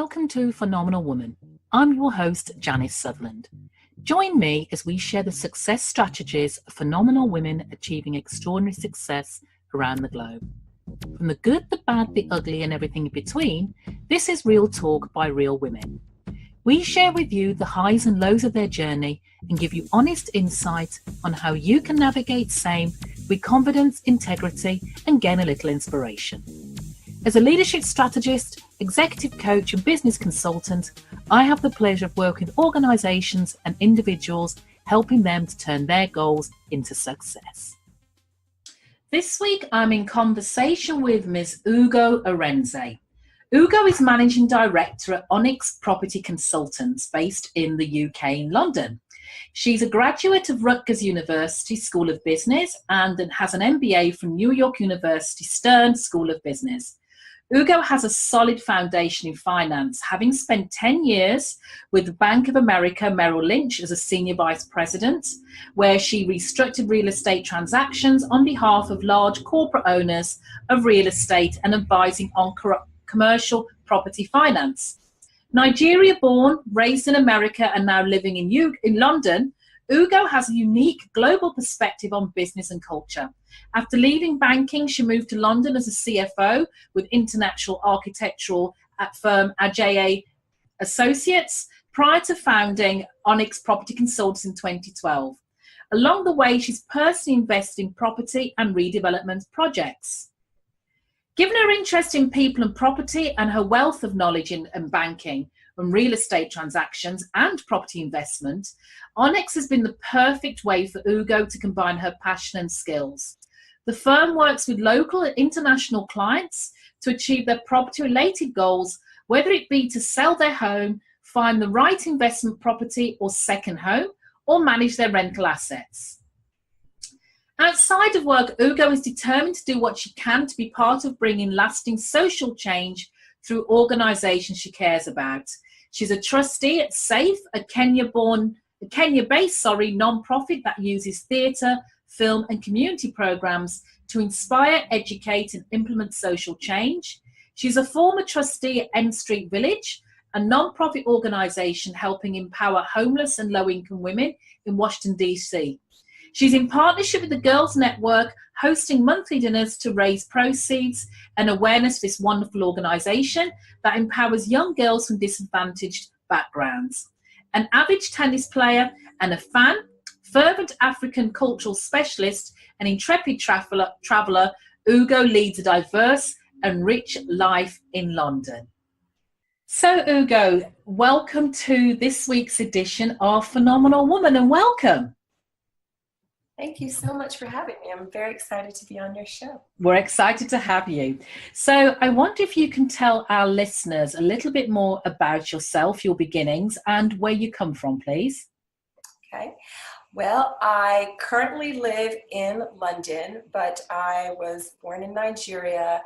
Welcome to Phenomenal Woman. I'm your host, Janice Sutherland. Join me as we share the success strategies of phenomenal women achieving extraordinary success around the globe. From the good, the bad, the ugly, and everything in between, this is Real Talk by Real Women. We share with you the highs and lows of their journey and give you honest insight on how you can navigate same with confidence, integrity, and gain a little inspiration. As a leadership strategist, executive coach, and business consultant, I have the pleasure of working with organizations and individuals, helping them to turn their goals into success. This week, I'm in conversation with Ms. Ugo Arinzeh. Ugo is Managing Director at Onyx Property Consultants based in the UK in London. She's a graduate of Rutgers University School of Business and has an MBA from New York University Stern School of Business. Ugo has a solid foundation in finance, having spent 10 years with the Bank of America Merrill Lynch as a senior vice president, where she restructured real estate transactions on behalf of large corporate owners of real estate and advising on commercial property finance. Nigeria-born, raised in America, and now living in London, Ugo has a unique global perspective on business and culture. After leaving banking, she moved to London as a CFO with international architectural firm Adjaye Associates prior to founding Onyx Property Consultants in 2012. Along the way, she's personally invested in property and redevelopment projects. Given her interest in people and property and her wealth of knowledge in banking and real estate transactions and property investment, Onyx has been the perfect way for Ugo to combine her passion and skills. The firm works with local and international clients to achieve their property-related goals, whether it be to sell their home, find the right investment property or second home, or manage their rental assets. Outside of work, Ugo is determined to do what she can to be part of bringing lasting social change through organisations she cares about. She's a trustee at SAFE, a Kenya-based non-profit that uses theatre, film and community programs to inspire, educate and implement social change. She's a former trustee at N Street Village, a non-profit organisation helping empower homeless and low-income women in Washington, D.C. She's in partnership with the Girls Network, hosting monthly dinners to raise proceeds and awareness for this wonderful organisation that empowers young girls from disadvantaged backgrounds. An avid tennis player and a fan, fervent African cultural specialist and intrepid traveller, Ugo leads a diverse and rich life in London. So Ugo, welcome to this week's edition of Phenomenal Woman, and welcome. Thank you so much for having me. I'm very excited to be on your show. We're excited to have you. So I wonder if you can tell our listeners a little bit more about yourself, your beginnings, and where you come from, please. Okay. Well, I currently live in London, but I was born in Nigeria,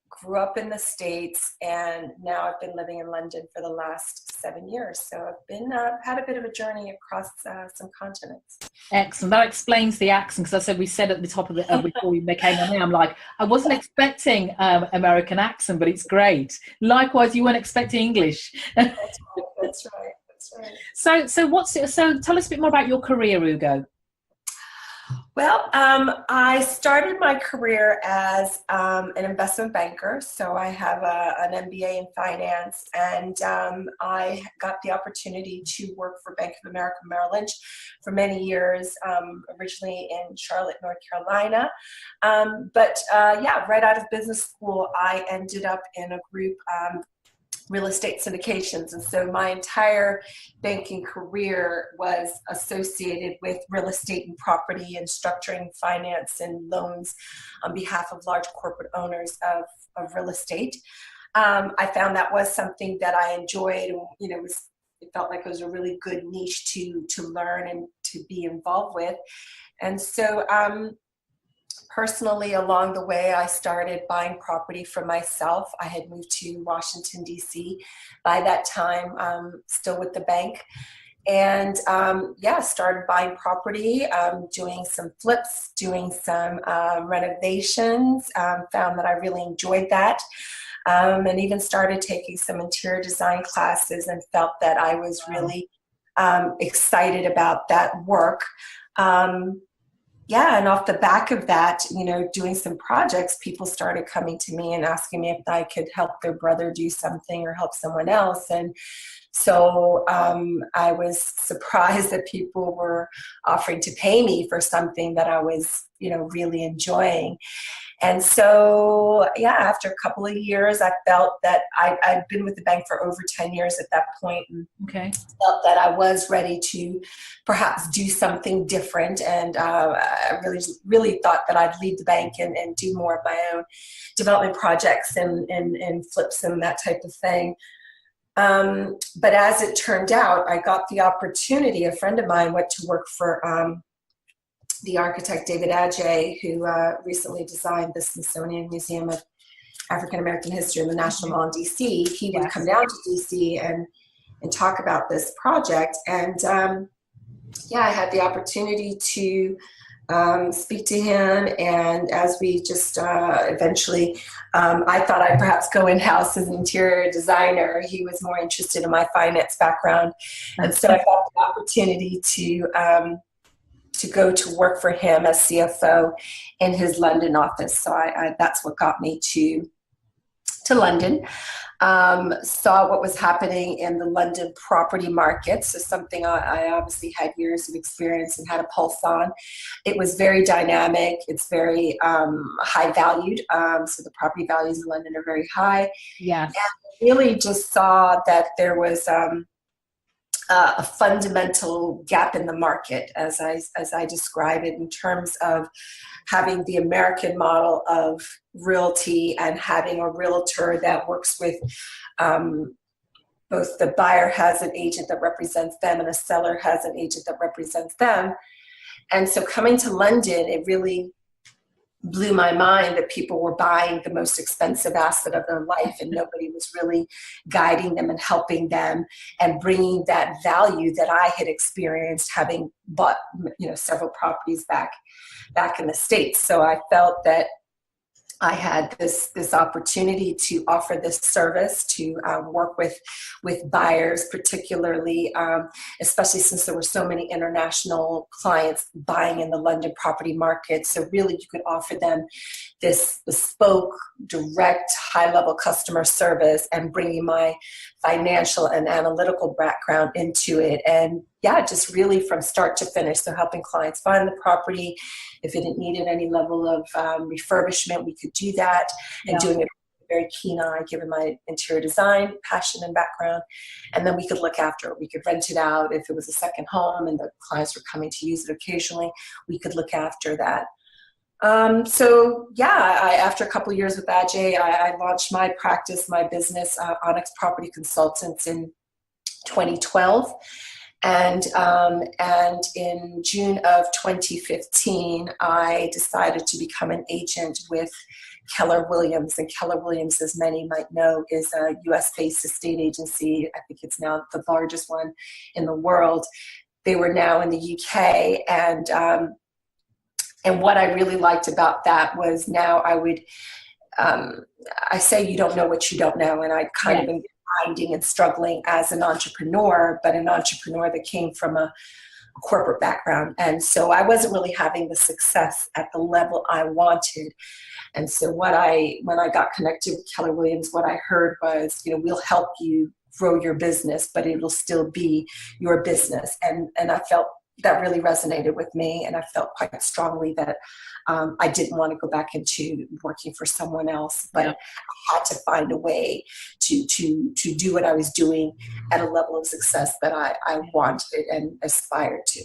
grew up in the States, and now I've been living in London for the last 7 years. So I've been had a bit of a journey across some continents. Excellent. That explains the accent, because we said at the top of the before we came on here, I'm like, I wasn't expecting American accent, but it's great. Likewise, you weren't expecting English. That's right. So tell us a bit more about your career, Ugo. Well, I started my career as an investment banker. So I have an MBA in finance, and I got the opportunity to work for Bank of America Merrill Lynch for many years, originally in Charlotte, North Carolina. But right out of business school, I ended up in a group real estate syndications. And so my entire banking career was associated with real estate and property and structuring finance and loans on behalf of large corporate owners of real estate. I found that was something that I enjoyed, and it felt like it was a really good niche to learn and to be involved with. And so personally, along the way, I started buying property for myself. I had moved to Washington, D.C. by that time, still with the bank. And started buying property, doing some flips, doing some renovations, found that I really enjoyed that. and even started taking some interior design classes, and felt that I was really excited about that work. Yeah, and off the back of that, doing some projects, people started coming to me and asking me if I could help their brother do something or help someone else. And so I was surprised that people were offering to pay me for something that I was, really enjoying. And so, yeah, after a couple of years, I felt that I'd been with the bank for over 10 years at that point, and felt that I was ready to perhaps do something different. And I really thought that I'd leave the bank and do more of my own development projects and flips and that type of thing. But as it turned out, I got the opportunity. A friend of mine went to work for the architect David Adjaye, who recently designed the Smithsonian Museum of African American History in the National Mall in DC. He would come down to DC and talk about this project. And I had the opportunity to speak to him. And as we just eventually, I thought I'd perhaps go in-house as an interior designer. He was more interested in my finance background. And so I got the opportunity to go to work for him as CFO in his London office. So that's what got me to London. Saw what was happening in the London property market. So something I obviously had years of experience and had a pulse on. It was very dynamic. It's very high valued. So the property values in London are very high. Yes. And really just saw that there was a fundamental gap in the market, as I describe it, in terms of having the American model of realty and having a realtor that works with both the buyer has an agent that represents them and the seller has an agent that represents them. And so coming to London, it really blew my mind that people were buying the most expensive asset of their life, and nobody was really guiding them and helping them and bringing that value that I had experienced having bought, several properties back in the States. So I felt that I had this opportunity to offer this service to work with buyers, particularly, especially since there were so many international clients buying in the London property market. So really you could offer them this bespoke, direct, high-level customer service and bringing my financial and analytical background into it. And yeah, just really from start to finish. So helping clients find the property. If it needed any level of refurbishment, we could do that, and doing it with a very keen eye, given my interior design passion and background. And then we could look after it. We could rent it out. If it was a second home and the clients were coming to use it occasionally, we could look after that. After a couple of years with Adjaye, I launched my practice, my business, Onyx Property Consultants, in 2012. And in June of 2015, I decided to become an agent with Keller Williams. And Keller Williams, as many might know, is a US-based estate agency. I think it's now the largest one in the world. They were now in the UK. And what I really liked about that was now I would, I say you don't know what you don't know. And I kind of been finding and struggling as an entrepreneur, but an entrepreneur that came from a corporate background. And so I wasn't really having the success at the level I wanted. And so when I got connected with Keller Williams, what I heard was, we'll help you grow your business, but it will still be your business. And I felt that really resonated with me. And I felt quite strongly that I didn't want to go back into working for someone else, but I had to find a way to do what I was doing at a level of success that I wanted and aspired to.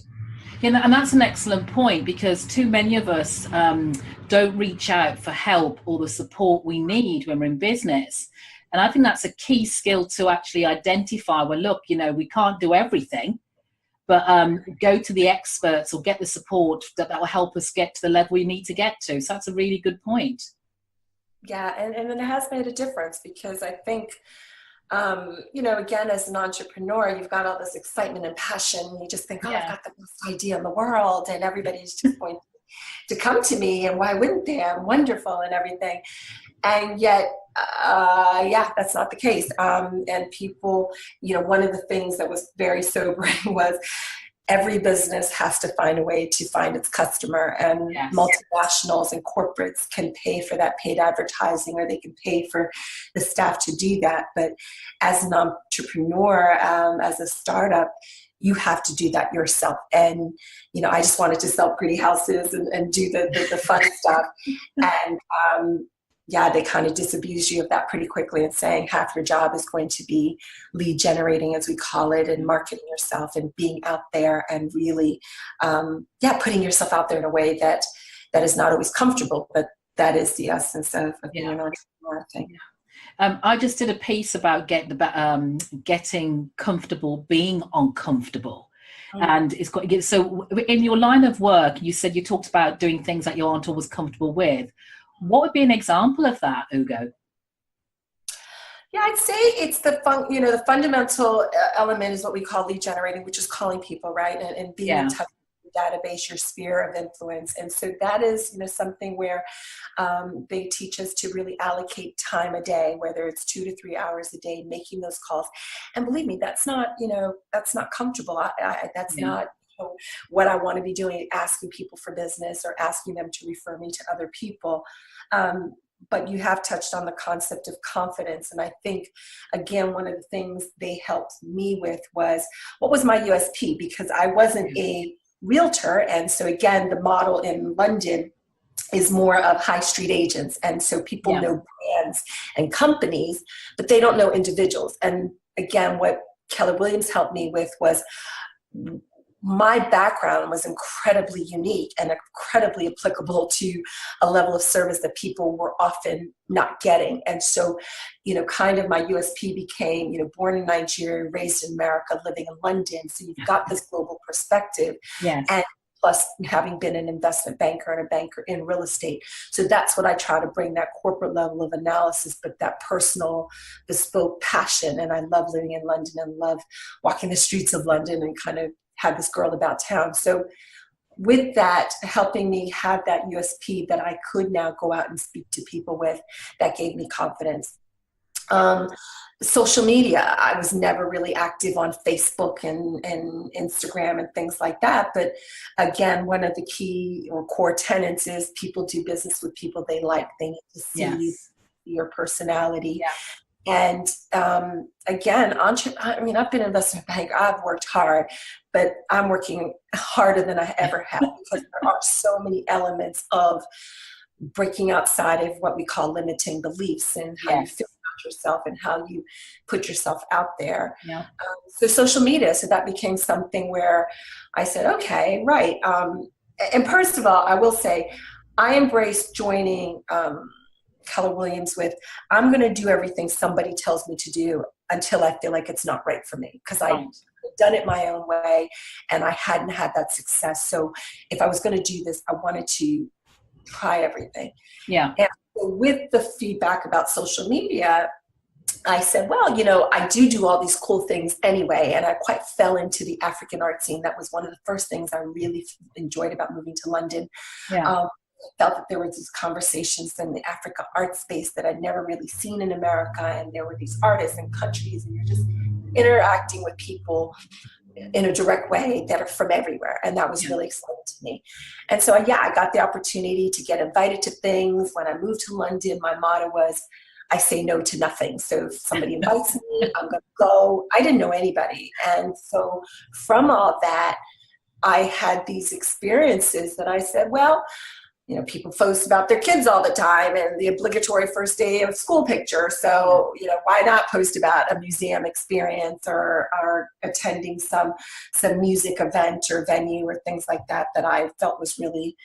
And that's an excellent point, because too many of us don't reach out for help or the support we need when we're in business. And I think that's a key skill to actually identify, well, look, we can't do everything, but go to the experts or get the support that will help us get to the level we need to get to. So that's a really good point. Yeah, and it has made a difference, because I think, again, as an entrepreneur, you've got all this excitement and passion. You just think, I've got the best idea in the world, and everybody's just going to come to me, and why wouldn't they? I'm wonderful and everything. And yet, Yeah, that's not the case. And people, one of the things that was very sobering was every business has to find a way to find its customer, and Yes. multinationals and corporates can pay for that paid advertising, or they can pay for the staff to do that. But as an entrepreneur, as a startup, you have to do that yourself. And, I just wanted to sell pretty houses and do the fun stuff. And, yeah, they kind of disabuse you of that pretty quickly, and saying half your job is going to be lead generating, as we call it, and marketing yourself and being out there and really, putting yourself out there in a way that is not always comfortable, but that is the essence of being an entrepreneur, I think. I just did a piece about getting comfortable being uncomfortable. And it's got, so in your line of work, you said you talked about doing things that you aren't always comfortable with. What would be an example of that, Ugo? Yeah, I'd say it's the fundamental element is what we call lead generating, which is calling people, right? And being in touch with the database, your sphere of influence. And so that is, something where they teach us to really allocate time a day, whether it's 2 to 3 hours a day, making those calls. And believe me, that's not comfortable. That's not what I want to be doing, asking people for business or asking them to refer me to other people. But you have touched on the concept of confidence. And I think, again, one of the things they helped me with was, what was my USP? Because I wasn't a realtor. And so, again, the model in London is more of high street agents. And so people know brands and companies, but they don't know individuals. And again, what Keller Williams helped me with was, my background was incredibly unique and incredibly applicable to a level of service that people were often not getting. And so, kind of my USP became, born in Nigeria, raised in America, living in London. So you've got this global perspective. Yes. And plus having been an investment banker and a banker in real estate. So that's what I try to bring, that corporate level of analysis, but that personal, bespoke passion. And I love living in London and love walking the streets of London and kind of had this girl about town. So with that, helping me have that USP that I could now go out and speak to people with, that gave me confidence. Social media, I was never really active on Facebook and Instagram and things like that. But again, one of the key or core tenets is people do business with people they like. They need to see your personality. Yeah. And again, I've been an investment banker. I've worked hard, but I'm working harder than I ever have, because there are so many elements of breaking outside of what we call limiting beliefs, and how you feel about yourself and how you put yourself out there. Yeah. So social media, so that became something where I said, okay, right. And first of all, I will say, I embraced joining Keller Williams with, I'm going to do everything somebody tells me to do until I feel like it's not right for me, because I've done it my own way and I hadn't had that success. So if I was going to do this, I wanted to try everything. Yeah. And so with the feedback about social media, I said, well, I do all these cool things anyway. And I quite fell into the African art scene. That was one of the first things I really enjoyed about moving to London. Yeah. Felt that there were these conversations in the Africa art space that I'd never really seen in America. And there were these artists and countries, and you're just interacting with people in a direct way that are from everywhere. And that was really exciting to me. And so, I got the opportunity to get invited to things. When I moved to London, my motto was, I say no to nothing. So if somebody invites me, I'm going to go. I didn't know anybody. And so from all that, I had these experiences that I said, well, people post about their kids all the time and the obligatory first day of school picture. So, why not post about a museum experience or attending some music event or venue or things like that I felt was really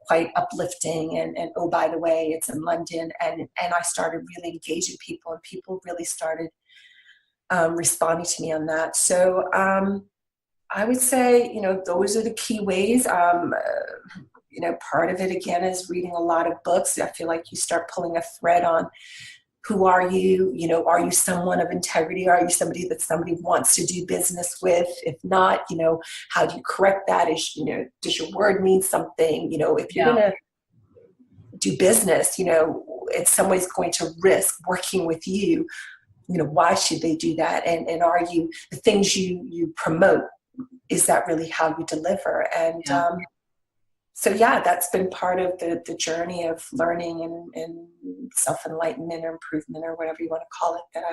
quite uplifting. And oh, by the way, it's in London. And I started really engaging people, and people really started responding to me on that. So I would say, those are the key ways. Part of it, again, is reading a lot of books. I feel like you start pulling a thread on, who are you? Are you someone of integrity? Are you somebody that somebody wants to do business with? If not, how do you correct that? Does your word mean something? If you're going to do business, in some ways going to risk working with you, why should they do that? And are you, the things you promote, is that really how you deliver? And so yeah, that's been part of the journey of learning and self-enlightenment or improvement or whatever you want to call it, that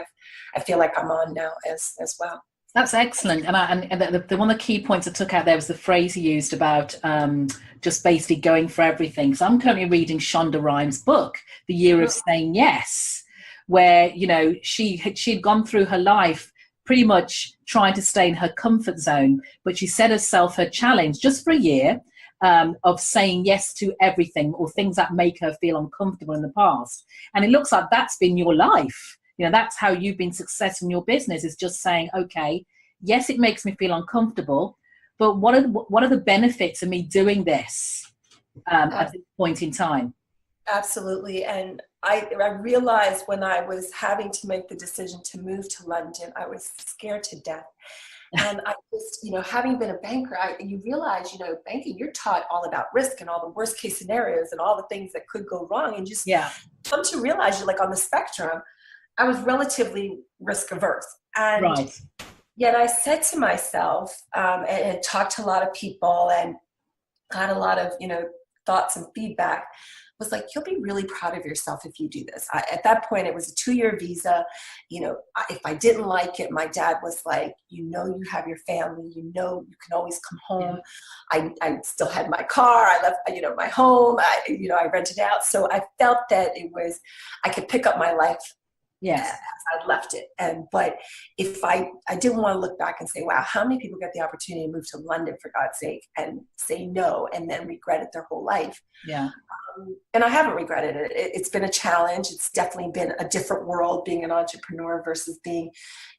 I feel like I'm on now as well. That's excellent. And the one of the key points I took out there was the phrase you used about just basically going for everything. So I'm currently reading Shonda Rhimes' book, The Year of Saying Yes, where, she'd gone through her life pretty much trying to stay in her comfort zone, but she set herself her challenge just for a year of saying yes to everything or things that make her feel uncomfortable in the past. And it looks like that's been your life. That's how you've been successful in your business, is just saying, okay, yes, it makes me feel uncomfortable, but what are the benefits of me doing this at this point in time? Absolutely. And I realized when I was having to make the decision to move to London, I was scared to death. And I just, having been a banker, you realize, banking, you're taught all about risk and all the worst case scenarios and all the things that could go wrong. And just come to realize you're like on the spectrum. I was relatively risk averse. And yet I said to myself, and talked to a lot of people and got a lot of, thoughts and feedback, was like, you'll be really proud of yourself if you do this. At that point, it was a 2-year visa. If I didn't like it, my dad was like, you have your family, you can always come home. I still had my car. I left, my home. I rented out. So I felt that I could pick up my life. Yes, I left it. But if I didn't want to look back and say, wow, how many people get the opportunity to move to London, for God's sake, and say no and then regret it their whole life. Yeah. And I haven't regretted it. It's been a challenge. It's definitely been a different world being an entrepreneur versus being,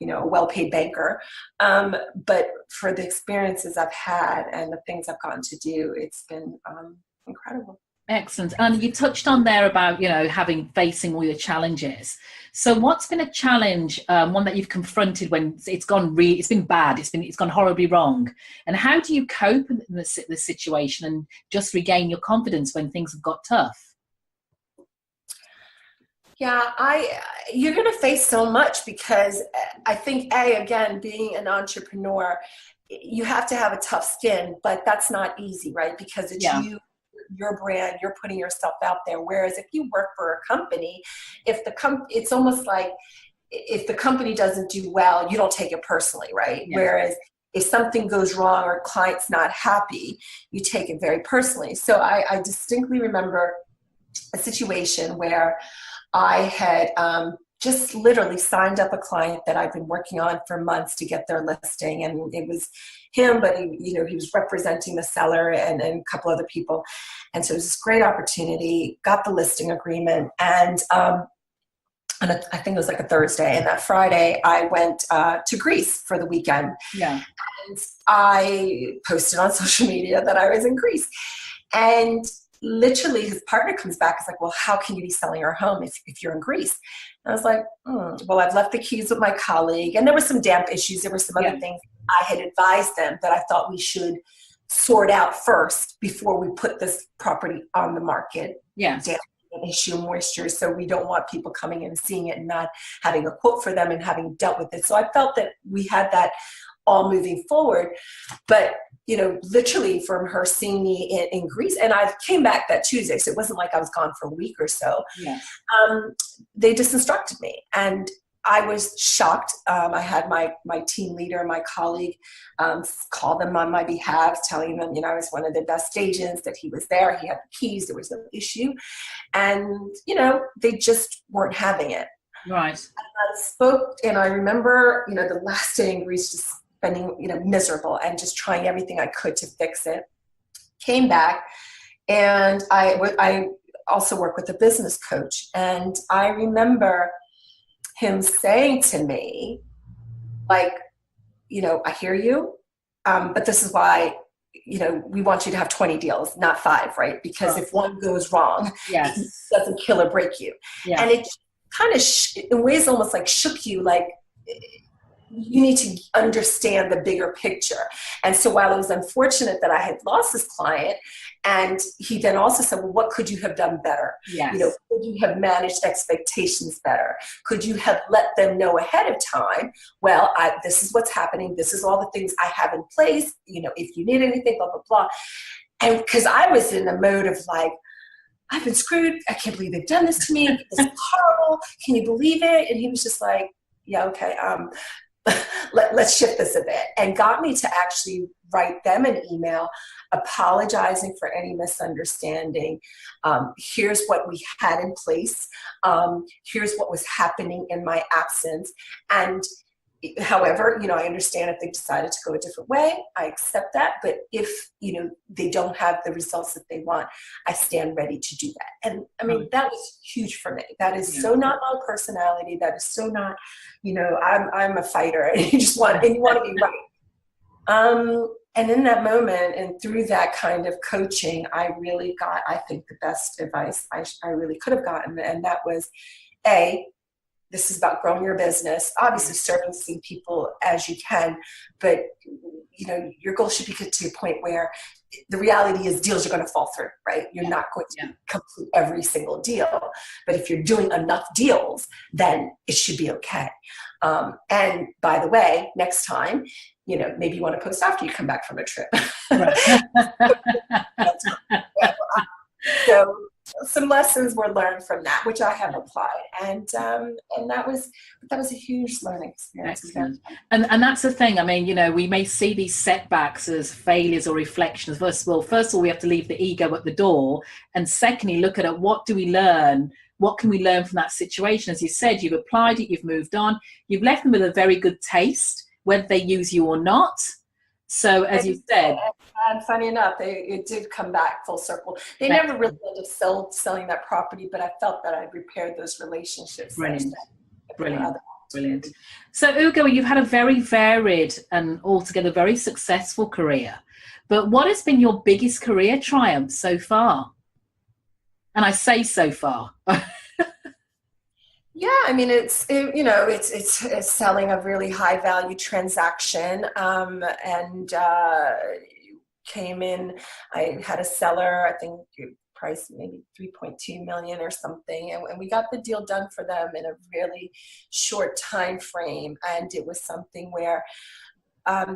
a well-paid banker. But for the experiences I've had and the things I've gotten to do, it's been incredible. Excellent. And you touched on there about, facing all your challenges. So what's been a challenge, one that you've confronted when it's been bad, it's gone horribly wrong? And how do you cope in the situation and just regain your confidence when things have got tough? Yeah, you're going to face so much, because I think, again, being an entrepreneur, you have to have a tough skin, but that's not easy, right? Because it's your brand, you're putting yourself out there. Whereas if you work for a company, it's almost like if the company doesn't do well, you don't take it personally, right? Yeah. Whereas if something goes wrong or a client's not happy, you take it very personally. So I distinctly remember a situation where I had just literally signed up a client that I've been working on for months to get their listing. And it was him, but he was representing the seller and a couple other people. And so it was this great opportunity, got the listing agreement. And I think it was like a Thursday. And that Friday I went to Greece for the weekend. Yeah. And I posted on social media that I was in Greece. And literally his partner comes back. It's like, well, how can you be selling our home if you're in Greece? And I was like, well, I've left the keys with my colleague. And there were some damp issues. There were some other things I had advised them that I thought we should sort out first before we put this property on the market. Yeah. Damp issue, moisture. So we don't want people coming in and seeing it and not having a quote for them and having dealt with it. So I felt that we had that all moving forward. But literally from her seeing me in Greece, and I came back that Tuesday, so it wasn't like I was gone for a week or so. Yes. They disinstructed me, and I was shocked. I had my team leader, my colleague, call them on my behalf, telling them, I was one of the best agents, that he was there, he had the keys, there was no issue. And, they just weren't having it. Right. And I spoke, and I remember, the last day in Greece, just spending, miserable and just trying everything I could to fix it. Came back, and I also work with a business coach. And I remember him saying to me, like, I hear you, but this is why, we want you to have 20 deals, not 5, right? Because if one goes wrong, it doesn't kill or break you. Yeah. And it kind of, in ways, almost like shook you, like, you need to understand the bigger picture. And so while it was unfortunate that I had lost this client, and he then also said, well, what could you have done better? Yes. Could you have managed expectations better? Could you have let them know ahead of time, well, this is what's happening. This is all the things I have in place. If you need anything, blah, blah, blah. And because I was in a mode of like, I've been screwed. I can't believe they've done this to me. This is horrible. Can you believe it? And he was just like, yeah, okay. Let's shift this a bit, and got me to actually write them an email apologizing for any misunderstanding. Here's what we had in place. Here's what was happening in my absence. And however, I understand if they decided to go a different way, I accept that. But if, they don't have the results that they want, I stand ready to do that. And I mean, that was huge for me. That is so not my personality. That is so not, I'm a fighter, and you want to be right. And in that moment, and through that kind of coaching, I really got, I think, the best advice I really could have gotten. And that was, this is about growing your business, obviously servicing people as you can, but your goal should be get to a point where the reality is deals are going to fall through, right? You're not going to complete every single deal, but if you're doing enough deals, then it should be okay. And by the way, next time, maybe you want to post after you come back from a trip. So some lessons were learned from that, which I have applied, and that was a huge learning experience. Excellent. And that's the thing. I mean, we may see these setbacks as failures or reflections. First of all, we have to leave the ego at the door, and secondly, look at what do we learn. What can we learn from that situation? As you said, you've applied it, you've moved on, you've left them with a very good taste, whether they use you or not. So as you said, and funny enough, it did come back full circle. They never really ended up selling that property, but I felt that I'd repaired those relationships. Brilliant. So Ugo, you've had a very varied and altogether very successful career. But what has been your biggest career triumph so far? And I say so far. Yeah, I mean, it's selling a really high value transaction, and came in. I had a seller, I think price maybe 3.2 million or something, and we got the deal done for them in a really short time frame. And it was something where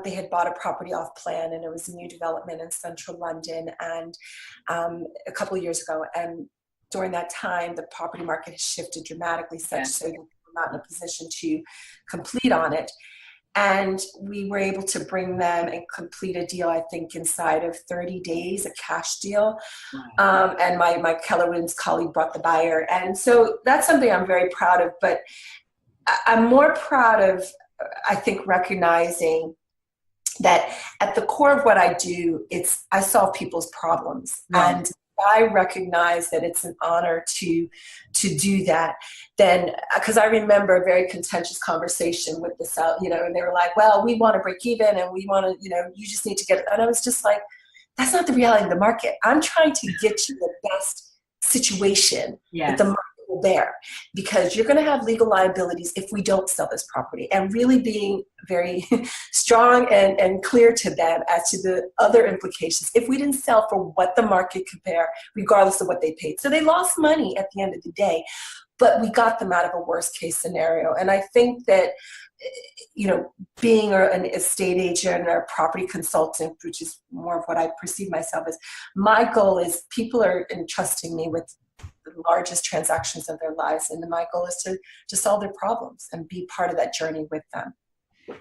they had bought a property off plan, and it was a new development in central London, and a couple of years ago. And during that time, the property market has shifted dramatically, so we're not in a position to complete on it. And we were able to bring them and complete a deal, I think, inside of 30 days, a cash deal. And my Keller Williams colleague brought the buyer. And so that's something I'm very proud of. But I'm more proud of, I think, recognizing that at the core of what I do, I solve people's problems. Right. And I recognize that it's an honor to do that. Then, because I remember a very contentious conversation with the seller, and they were like, well, we want to break even, and we want to, you just need to get it. And I was just like, that's not the reality of the market. I'm trying to get you the best situation that the market will bear, because you're going to have legal liabilities if we don't sell this property. And really being very strong and clear to them as to the other implications if we didn't sell for what the market could bear, regardless of what they paid. So they lost money at the end of the day, but we got them out of a worst case scenario. And I think that, being an estate agent or a property consultant, which is more of what I perceive myself as, my goal is people are entrusting me with the largest transactions of their lives, and my goal is to solve their problems and be part of that journey with them.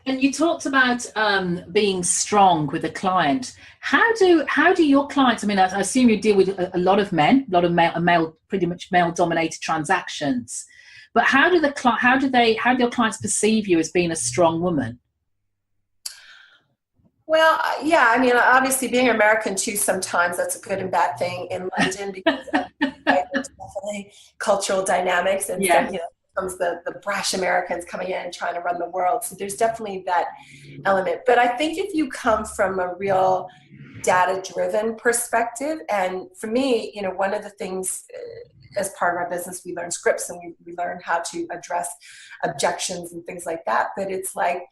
And you talked about being strong with a client. How do your clients? I mean, I assume you deal with a lot of men, male, pretty much male-dominated transactions. But how do your clients perceive you as being a strong woman? Well, yeah, I mean, obviously being American too, sometimes that's a good and bad thing in London, because there's definitely cultural dynamics, and comes the brash Americans coming in and trying to run the world. So there's definitely that element. But I think if you come from a real data-driven perspective, and for me, one of the things as part of our business, we learn scripts and we learn how to address objections and things like that. But it's like,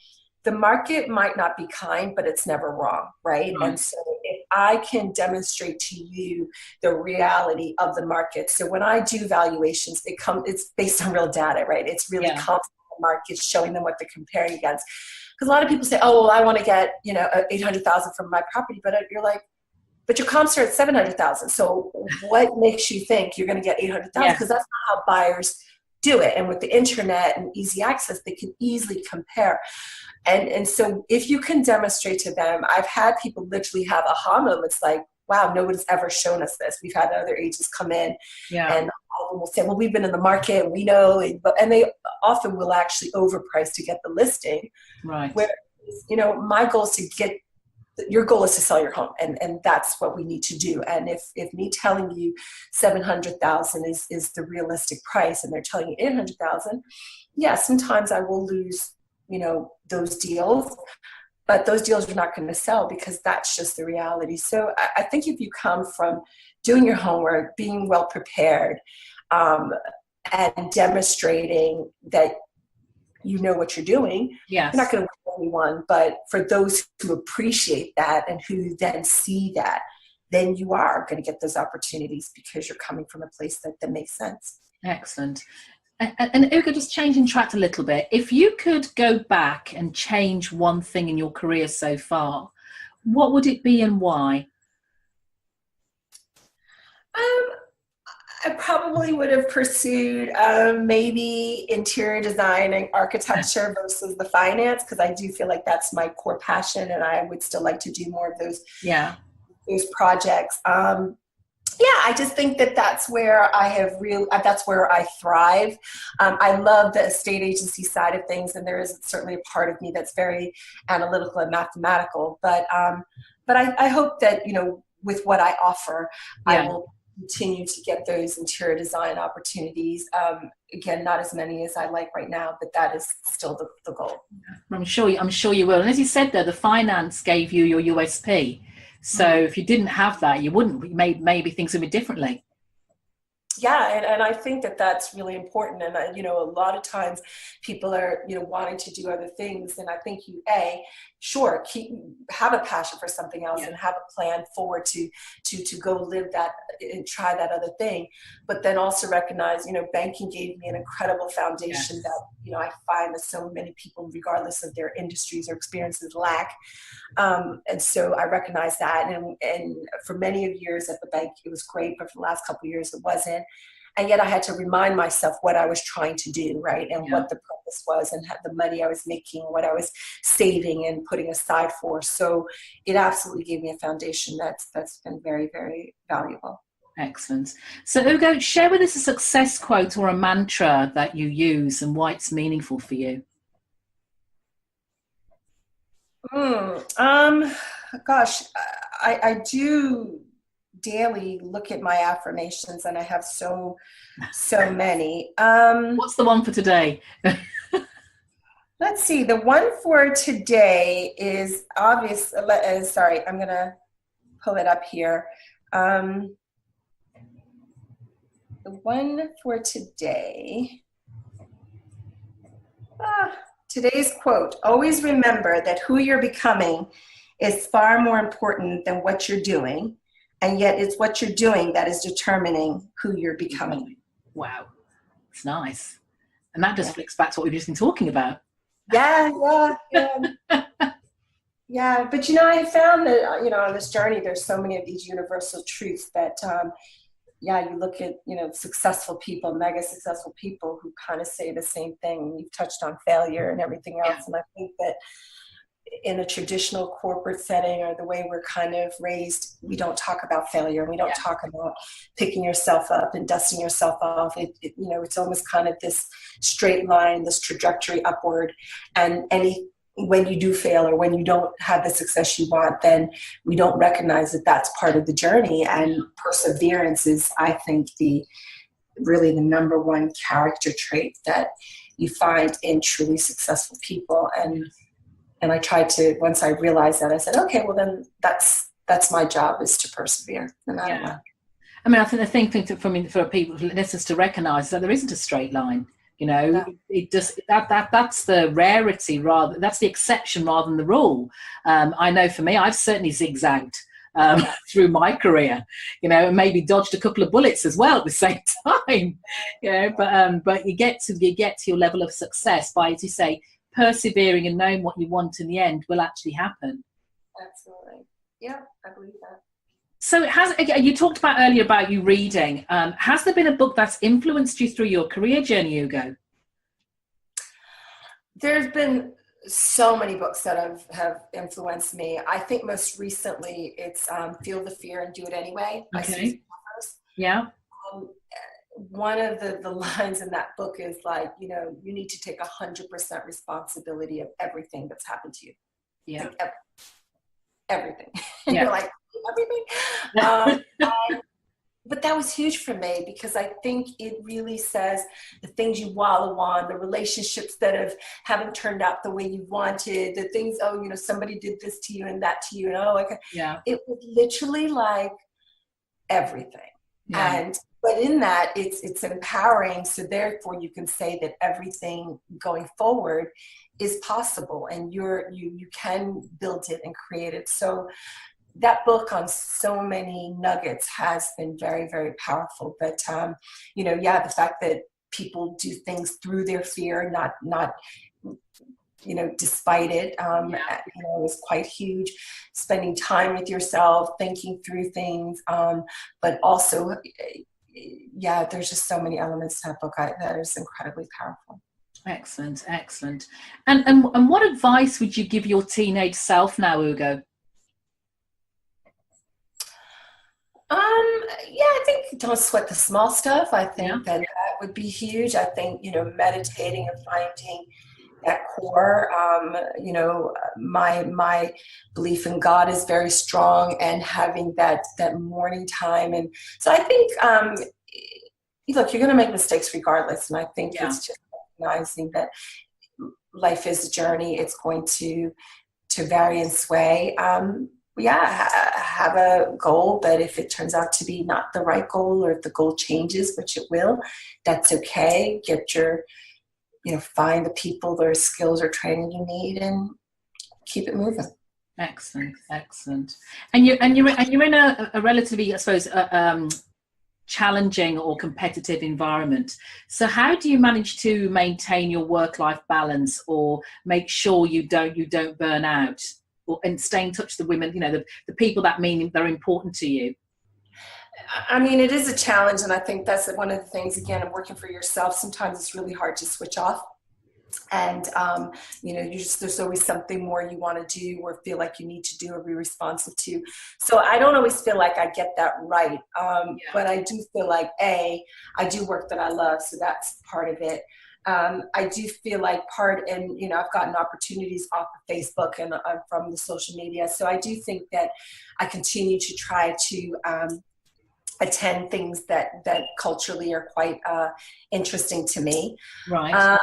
the market might not be kind, but it's never wrong, right? And so if I can demonstrate to you the reality of the market, so when I do valuations, it's based on real data, right? It's really confident in the market, showing them what they're comparing against. Because a lot of people say, oh, well, I want to get, you know, 800,000 from my property, but you're like, but your comps are at 700,000. So what makes you think you're going to get 800,000? Because that's not how buyers do it. And with the internet and easy access, they can easily compare. And so if you can demonstrate to them, I've had people literally have aha moments like, wow, nobody's ever shown us this. We've had other agents come in and all of them will say, well, we've been in the market and we know, and they often will actually overprice to get the listing. Right. Where, you know, my goal is your goal is to sell your home, and that's what we need to do. And if me telling you 700,000 is the realistic price and they're telling you 800,000, sometimes I will lose, you know, those deals, but those deals are not going to sell because that's just the reality. So I think if you come from doing your homework, being well prepared, and demonstrating that you know what you're doing, you're not going to win anyone, but for those who appreciate that and who then see that, then you are going to get those opportunities because you're coming from a place that makes sense. Excellent. And Ugo, just changing track a little bit, if you could go back and change one thing in your career so far, what would it be and why? I probably would have pursued maybe interior design and architecture versus the finance, because I do feel like that's my core passion and I would still like to do more of those projects. I just think that's where that's where I thrive. I love the estate agency side of things, and there is certainly a part of me that's very analytical and mathematical. But I hope that, you know, with what I offer, I will continue to get those interior design opportunities. Again, not as many as I like right now, but that is still the goal. I'm sure you will. And as you said there, the finance gave you your USP. So if you didn't have that, you wouldn't, maybe things would be differently. Yeah, and I think that's really important. And, you know, a lot of times people are, you know, wanting to do other things. And I think have a passion for something else and have a plan forward to go live that and try that other thing. But then also recognize, you know, banking gave me an incredible foundation that, you know, I find that so many people, regardless of their industries or experiences, lack. And so I recognize that. And for many of years at the bank, it was great, but for the last couple of years, it wasn't. And yet I had to remind myself what I was trying to do, right? And what the purpose was, and the money I was making, what I was saving and putting aside for. So it absolutely gave me a foundation that's been very, very valuable. Excellent. So Ugo, share with us a success quote or a mantra that you use and why it's meaningful for you. Gosh, I do daily look at my affirmations, and I have so many. What's the one for today? Let's see. The one for today is obvious. Sorry, I'm gonna pull it up here. The one for today. Today's quote: always remember that who you're becoming is far more important than what you're doing, and yet it's what you're doing that is determining who you're becoming. Wow, it's nice. And that just flicks back to what we've just been talking about. Yeah. Yeah, but you know, I found that, you know, on this journey, there's so many of these universal truths that, you look at, you know, successful people, mega successful people who kind of say the same thing. You've touched on failure and everything else. And I think that in a traditional corporate setting, or the way we're kind of raised, we don't talk about failure. We don't talk about picking yourself up and dusting yourself off. You know, it's almost kind of this straight line, this trajectory upward. And when you do fail, or when you don't have the success you want, then we don't recognize that that's part of the journey. And perseverance is, I think, really the number one character trait that you find in truly successful people. And I tried to, once I realized that, I said, okay, well then that's my job, is to persevere. And I don't know. I mean, I think the thing for people, listeners to recognise that there isn't a straight line. You know, No. it just that's the rarity that's the exception rather than the rule. I know for me, I've certainly zigzagged through my career, you know, and maybe dodged a couple of bullets as well at the same time. You know, but you get to your level of success by, as you say, persevering and knowing what you want in the end will actually happen. Absolutely. Yeah, I believe that. So you talked about earlier about you reading. Has there been a book that's influenced you through your career journey, Ugo? There's been so many books that have influenced me. I think most recently it's Feel the Fear and Do It Anyway by Susan. Yeah. One of the lines in that book is like, you know, you need to take 100% responsibility of everything that's happened to you. Yeah. Like everything. Yeah. You're like, everything. But that was huge for me because I think it really says the things you wallow on, the relationships that haven't turned out the way you wanted, the things, oh, you know, somebody did this to you and that to you, and oh, like, it was literally like everything. Yeah. But in that, it's empowering. So therefore, you can say that everything going forward is possible, and you can build it and create it. So that book on so many nuggets has been very, very powerful. But, you know, yeah, the fact that people do things through their fear, not you know, despite it, you know, is quite huge. Spending time with yourself, thinking through things, but also, yeah, there's just so many elements to that book that is incredibly powerful. Excellent, excellent. And what advice would you give your teenage self now, Ugo? Yeah, I think don't sweat the small stuff. I think that would be huge. I think, you know, meditating and finding that core, you know, my belief in God is very strong, and having that morning time. And so I think, look, you're going to make mistakes regardless. And I think it's just recognizing that life is a journey. It's going to vary and sway. Have a goal, but if it turns out to be not the right goal, or if the goal changes, which it will, that's okay. Get your, you know, find the people, their skills or training you need, and keep it moving. Excellent, excellent. And you're in a relatively, I suppose, challenging or competitive environment. So how do you manage to maintain your work-life balance, or make sure you don't burn out, and stay in touch with the women, you know, the people that mean they're important to you? I mean, it is a challenge, and I think that's one of the things, again, of working for yourself. Sometimes it's really hard to switch off, and you know, there's always something more you want to do or feel like you need to do or be responsive to. So I don't always feel like I get that right, but I do feel like I do work that I love, so that's part of it. I do feel like and you know, I've gotten opportunities off of Facebook and from the social media. So I do think that I continue to try to attend things that culturally are quite interesting to me. Right.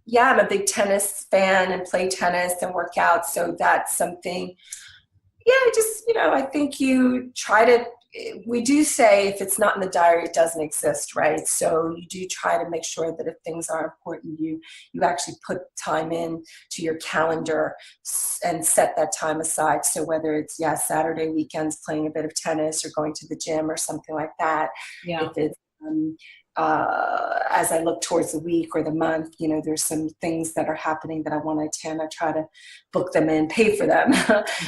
Yeah, I'm a big tennis fan and play tennis and work out. So that's something, just, you know, I think you try to, we do say if it's not in the diary, it doesn't exist, right? So you do try to make sure that if things are important, you actually put time in to your calendar and set that time aside. So whether it's, Saturday weekends playing a bit of tennis or going to the gym or something like that. Yeah. If it's, as I look towards the week or the month, you know, there's some things that are happening that I want to attend. I try to book them in, pay for them.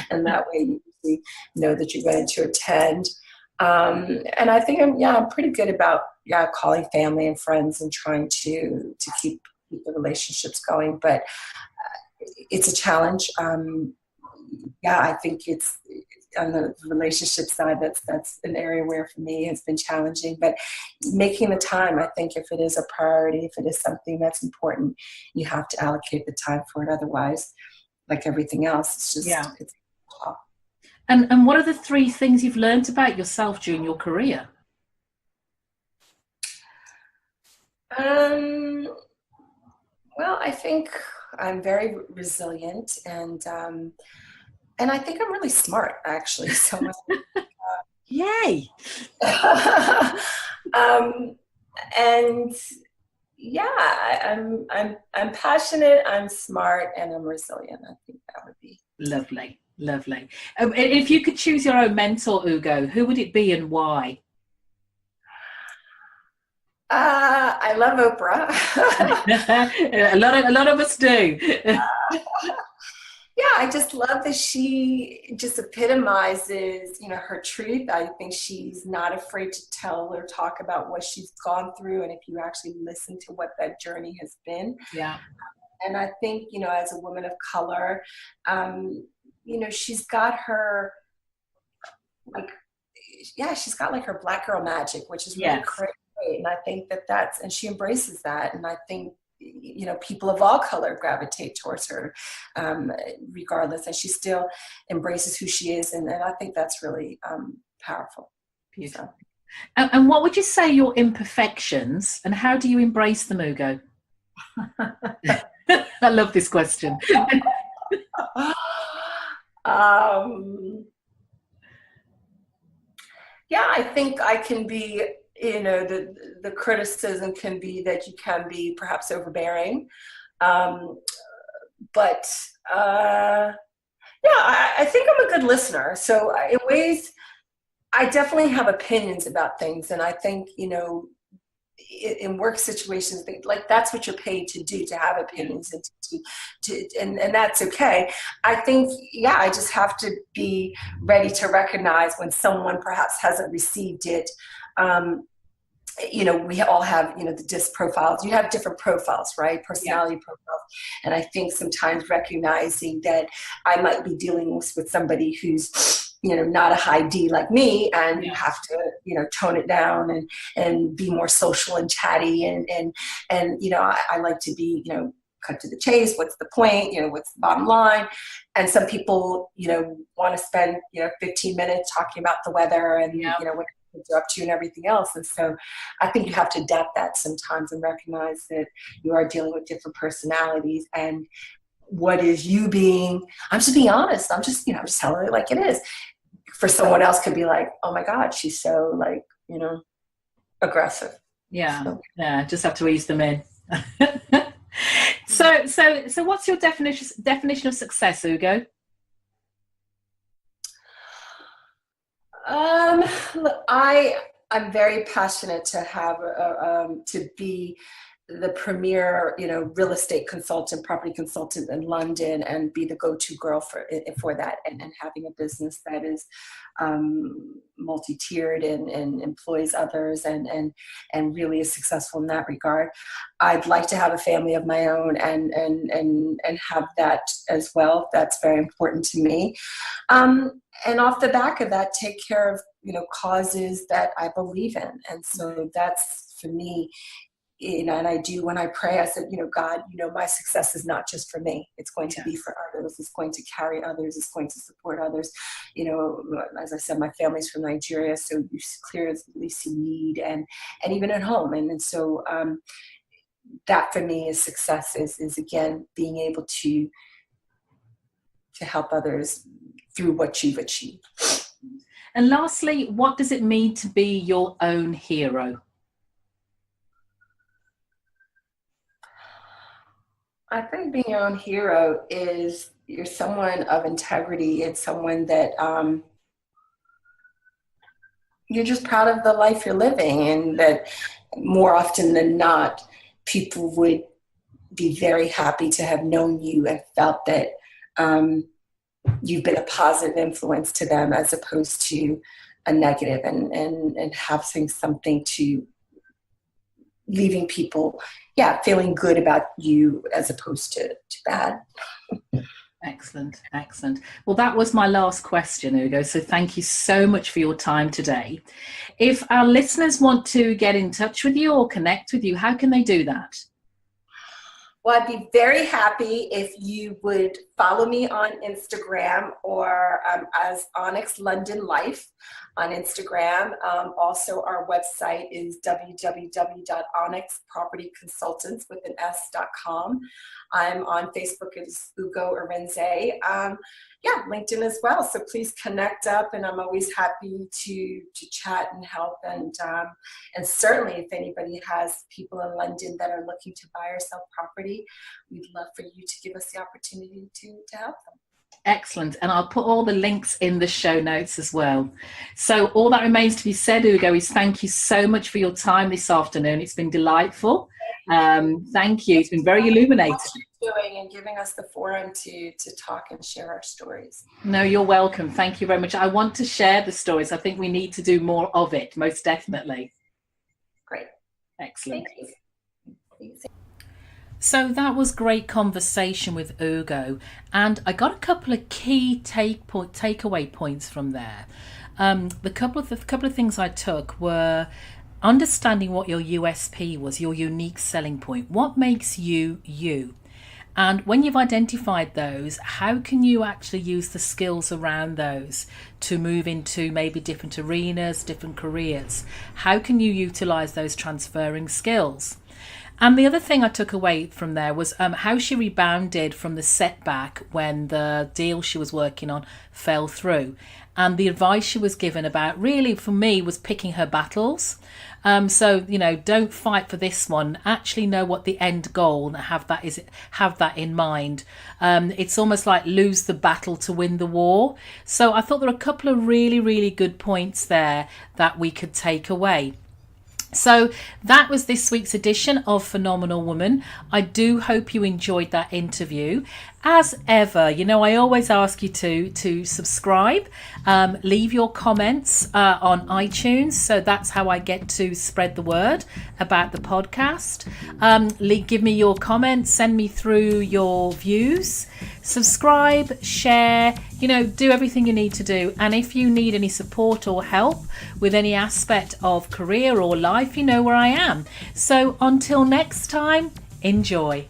And that way you know that you're going to attend. And I think I'm pretty good about calling family and friends and trying to keep the relationships going. But it's a challenge. I think it's on the relationship side, that's an area where for me has been challenging. But making the time, I think if it is a priority, if it is something that's important, you have to allocate the time for it. Otherwise, like everything else, it's just it's tough. And what are the 3 things you've learned about yourself during your career? Well, I think I'm very resilient, and I think I'm really smart, actually. So Yay! And yeah, I'm passionate, I'm smart, and I'm resilient. I think that would be Lovely, lovely. If you could choose your own mentor, Ugo, who would it be and why? I love Oprah. A lot of us do. Yeah, I just love that she just epitomizes, her truth. I think she's not afraid to tell or talk about what she's gone through, and if you actually listen to what that journey has been. Yeah. And I think, as a woman of color, she's got her, she's got like her Black girl magic, which is really great. And I think and she embraces that. And I think, people of all color gravitate towards her, regardless, and she still embraces who she is. And I think that's really powerful. Beautiful. So. And what would you say your imperfections, and how do you embrace them, Ugo? I love this question. Yeah, I think I can be, the criticism can be that you can be perhaps overbearing. But I think I'm a good listener. So in ways, I definitely have opinions about things. And I think, in work situations, like that's what you're paid to do, to have opinions, and that's okay. I think, I just have to be ready to recognize when someone perhaps hasn't received it. We all have, the DISC profiles. You have different profiles, right? Personality profiles. And I think sometimes recognizing that I might be dealing with somebody who's, not a high D like me, and you have to, tone it down and be more social and chatty. And I like to be, cut to the chase. What's the point? What's the bottom line? And some people, want to spend, 15 minutes talking about the weather and, what you're up to and everything else. And so I think you have to adapt that sometimes and recognize that you are dealing with different personalities, and what is you being, I'm just being honest. I'm just telling it like it is. For someone else could be like, oh my God, she's so aggressive. Yeah. So. Yeah. Just have to ease them in. So what's your definition of success, Ugo? I'm very passionate to have to be the premier, real estate consultant, property consultant in London, and be the go-to girl for that, and having a business that is multi-tiered and employs others and really is successful in that regard. I'd like to have a family of my own and have that as well. That's very important to me. And off the back of that, take care of, causes that I believe in. And so that's, for me, and I do, when I pray, I said, God, my success is not just for me. It's going to be for others. It's going to carry others. It's going to support others. As I said, my family's from Nigeria, so you clearly see need and even at home. And so that for me is success, is again, being able to help others through what you've achieved. And lastly, what does it mean to be your own hero? I think being your own hero is you're someone of integrity. It's someone that you're just proud of the life you're living, and that more often than not, people would be very happy to have known you and felt that you've been a positive influence to them as opposed to a negative, and having something to leaving people, feeling good about you as opposed to bad. Excellent. Well, that was my last question, Ugo. So thank you so much for your time today. If our listeners want to get in touch with you or connect with you, how can they do that? Well, I'd be very happy if you would follow me on Instagram, or as Onyx London Life on Instagram. Also, our website is www.onyxpropertyconsultants.com. I'm on Facebook as Ugo Arinzeh. LinkedIn as well. So please connect up, and I'm always happy to chat and help. And certainly, if anybody has people in London that are looking to buy or sell property, we'd love for you to give us the opportunity to help them. Excellent. And I'll put all the links in the show notes as well. So all that remains to be said, Ugo, is thank you so much for your time this afternoon. It's been delightful. Thank you. It's been very illuminating. Doing and giving us the forum to talk and share our stories. No, you're welcome. Thank you very much. I want to share the stories. I think we need to do more of it, most definitely. Great. Excellent. Thank you. So that was great conversation with Ugo, and I got a couple of key takeaway points from there. The couple of things I took were understanding what your USP was, your unique selling point. What makes you you? And when you've identified those, how can you actually use the skills around those to move into maybe different arenas, different careers? How can you utilize those transferring skills? And the other thing I took away from there was how she rebounded from the setback when the deal she was working on fell through. And the advice she was given about, really for me, was picking her battles. So, don't fight for this one. Actually know what the end goal and have that in mind. It's almost like lose the battle to win the war. So I thought there were a couple of really, really good points there that we could take away. So that was this week's edition of Phenomenal Woman. I do hope you enjoyed that interview. As ever, I always ask you to subscribe, leave your comments on iTunes. So that's how I get to spread the word about the podcast. Give me your comments, send me through your views, subscribe, share, do everything you need to do. And if you need any support or help with any aspect of career or life, you know where I am. So until next time, enjoy.